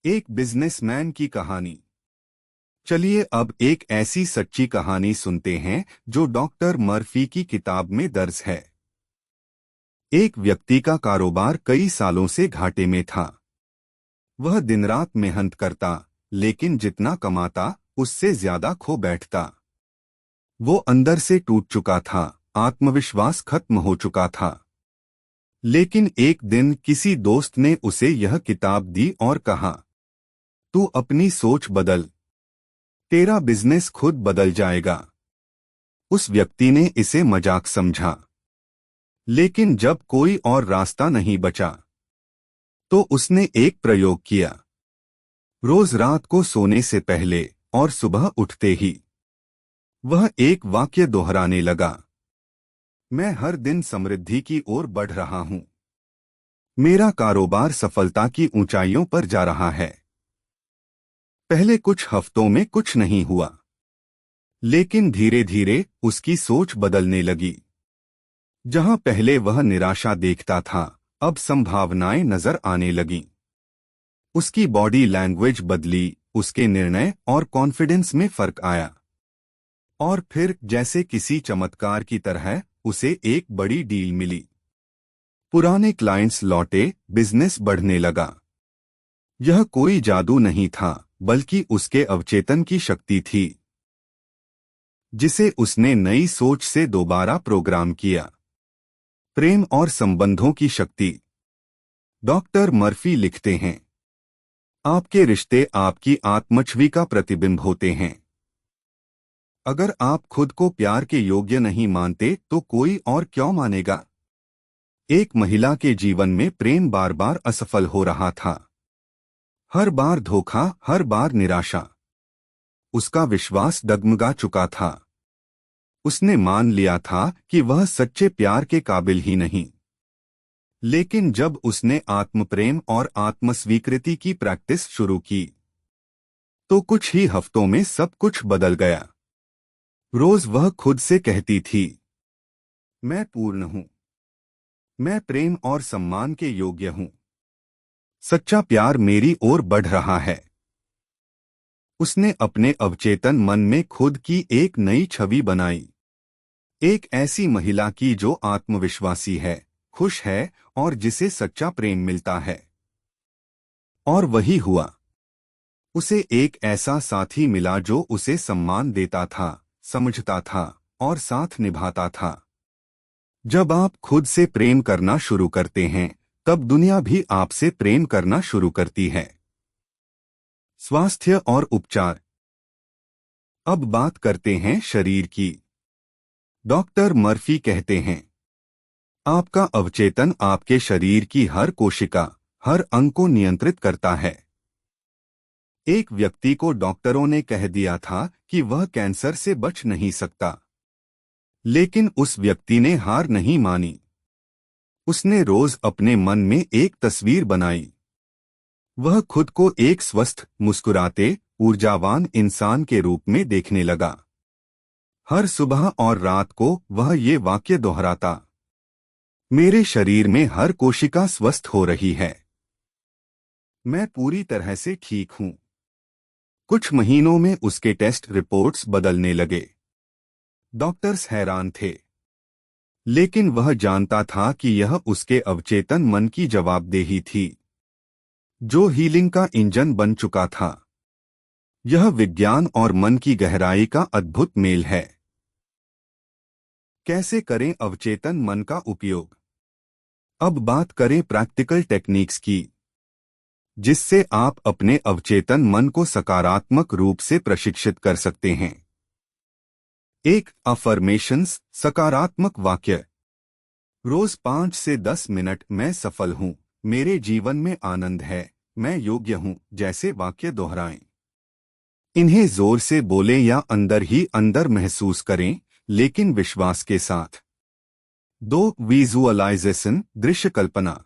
एक बिजनेसमैन की कहानी। चलिए अब एक ऐसी सच्ची कहानी सुनते हैं जो डॉक्टर मर्फी की किताब में दर्ज है। एक व्यक्ति का कारोबार कई सालों से घाटे में था। वह दिन रात मेहनत करता, लेकिन जितना कमाता उससे ज्यादा खो बैठता। वो अंदर से टूट चुका था, आत्मविश्वास खत्म हो चुका था। लेकिन एक दिन किसी दोस्त ने उसे यह किताब दी और कहा, तू अपनी सोच बदल, तेरा बिजनेस खुद बदल जाएगा। उस व्यक्ति ने इसे मजाक समझा, लेकिन जब कोई और रास्ता नहीं बचा तो उसने एक प्रयोग किया। रोज रात को सोने से पहले और सुबह उठते ही वह एक वाक्य दोहराने लगा, मैं हर दिन समृद्धि की ओर बढ़ रहा हूं। मेरा कारोबार सफलता की ऊंचाइयों पर जा रहा है। पहले कुछ हफ्तों में कुछ नहीं हुआ, लेकिन धीरे धीरे उसकी सोच बदलने लगी। जहां पहले वह निराशा देखता था, अब संभावनाएं नजर आने लगीं। उसकी बॉडी लैंग्वेज बदली, उसके निर्णय और कॉन्फिडेंस में फर्क आया। और फिर जैसे किसी चमत्कार की तरह उसे एक बड़ी डील मिली। पुराने क्लाइंट्स लौटे, बिजनेस बढ़ने लगा। यह कोई जादू नहीं था, बल्कि उसके अवचेतन की शक्ति थी, जिसे उसने नई सोच से दोबारा प्रोग्राम किया। प्रेम और संबंधों की शक्ति। डॉक्टर मर्फी लिखते हैं, आपके रिश्ते आपकी आत्मछवि का प्रतिबिंब होते हैं। अगर आप खुद को प्यार के योग्य नहीं मानते तो कोई और क्यों मानेगा। एक महिला के जीवन में प्रेम बार बार असफल हो रहा था। हर बार धोखा, हर बार निराशा। उसका विश्वास डगमगा चुका था। उसने मान लिया था कि वह सच्चे प्यार के काबिल ही नहीं। लेकिन जब उसने आत्मप्रेम और आत्मस्वीकृति की प्रैक्टिस शुरू की तो कुछ ही हफ्तों में सब कुछ बदल गया। रोज वह खुद से कहती थी, मैं पूर्ण हूं, मैं प्रेम और सम्मान के योग्य हूं, सच्चा प्यार मेरी ओर बढ़ रहा है। उसने अपने अवचेतन मन में खुद की एक नई छवि बनाई, एक ऐसी महिला की जो आत्मविश्वासी है, खुश है और जिसे सच्चा प्रेम मिलता है। और वही हुआ। उसे एक ऐसा साथी मिला जो उसे सम्मान देता था, समझता था और साथ निभाता था। जब आप खुद से प्रेम करना शुरू करते हैं, तब दुनिया भी आपसे प्रेम करना शुरू करती है। स्वास्थ्य और उपचार। अब बात करते हैं शरीर की। डॉक्टर मर्फी कहते हैं, आपका अवचेतन आपके शरीर की हर कोशिका, हर अंग को नियंत्रित करता है। एक व्यक्ति को डॉक्टरों ने कह दिया था कि वह कैंसर से बच नहीं सकता, लेकिन उस व्यक्ति ने हार नहीं मानी। उसने रोज अपने मन में एक तस्वीर बनाई। वह खुद को एक स्वस्थ, मुस्कुराते, ऊर्जावान इंसान के रूप में देखने लगा। हर सुबह और रात को वह ये वाक्य दोहराता, मेरे शरीर में हर कोशिका स्वस्थ हो रही है, मैं पूरी तरह से ठीक हूं। कुछ महीनों में उसके टेस्ट रिपोर्ट्स बदलने लगे। डॉक्टर्स हैरान थे, लेकिन वह जानता था कि यह उसके अवचेतन मन की जवाबदेही थी, जो हीलिंग का इंजन बन चुका था। यह विज्ञान और मन की गहराई का अद्भुत मेल है। कैसे करें अवचेतन मन का उपयोग? अब बात करें प्रैक्टिकल टेक्निक्स की, जिससे आप अपने अवचेतन मन को सकारात्मक रूप से प्रशिक्षित कर सकते हैं। एक, अफर्मेशंस, सकारात्मक वाक्य। रोज 5 से 10 मिनट, मैं सफल हूं, मेरे जीवन में आनंद है, मैं योग्य हूं जैसे वाक्य दोहराएं। इन्हें जोर से बोलें या अंदर ही अंदर महसूस करें, लेकिन विश्वास के साथ। 2, विजुअलाइजेशन, दृश्य कल्पना।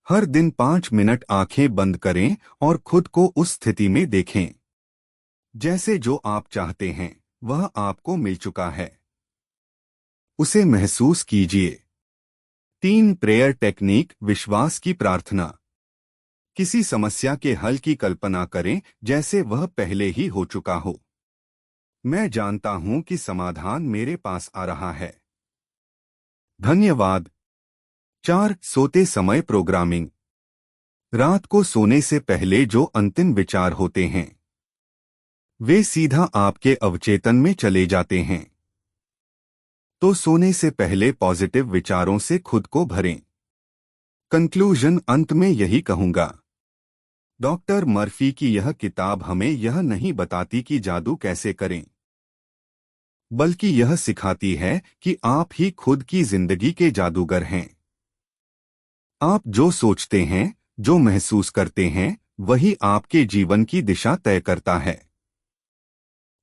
हर दिन 5 मिनट आंखें बंद करें और खुद को उस स्थिति में देखें, जैसे जो आप चाहते हैं वह आपको मिल चुका है। उसे महसूस कीजिए। 3, प्रेयर टेक्निक, विश्वास की प्रार्थना। किसी समस्या के हल की कल्पना करें जैसे वह पहले ही हो चुका हो। मैं जानता हूं कि समाधान मेरे पास आ रहा है। धन्यवाद। 4. सोते समय प्रोग्रामिंग। रात को सोने से पहले जो अंतिम विचार होते हैं वे सीधा आपके अवचेतन में चले जाते हैं। तो सोने से पहले पॉजिटिव विचारों से खुद को भरें। कंक्लूजन अंत में यही कहूंगा, डॉक्टर मर्फी की यह किताब हमें यह नहीं बताती कि जादू कैसे करें, बल्कि यह सिखाती है कि आप ही खुद की जिंदगी के जादूगर हैं। आप जो सोचते हैं, जो महसूस करते हैं, वही आपके जीवन की दिशा तय करता है।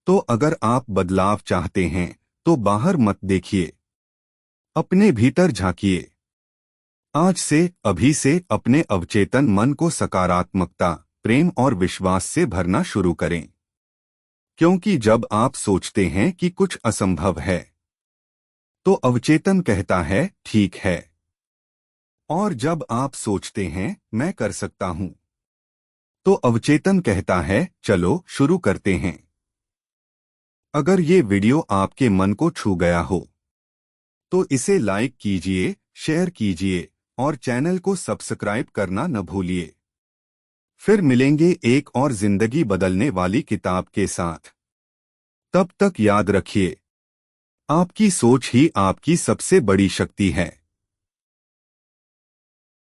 तो अगर आप बदलाव चाहते हैं, तो बाहर मत देखिए, अपने भीतर झांकिए। आज से, अभी से अपने अवचेतन मन को सकारात्मकता, प्रेम और विश्वास से भरना शुरू करें। क्योंकि जब आप सोचते हैं कि कुछ असंभव है, तो अवचेतन कहता है ठीक है। और जब आप सोचते हैं मैं कर सकता हूं, तो अवचेतन कहता है चलो शुरू करते हैं। अगर ये वीडियो आपके मन को छू गया हो, तो इसे लाइक कीजिए, शेयर कीजिए और चैनल को सब्सक्राइब करना न भूलिए। फिर मिलेंगे एक और जिंदगी बदलने वाली किताब के साथ। तब तक याद रखिए, आपकी सोच ही आपकी सबसे बड़ी शक्ति है।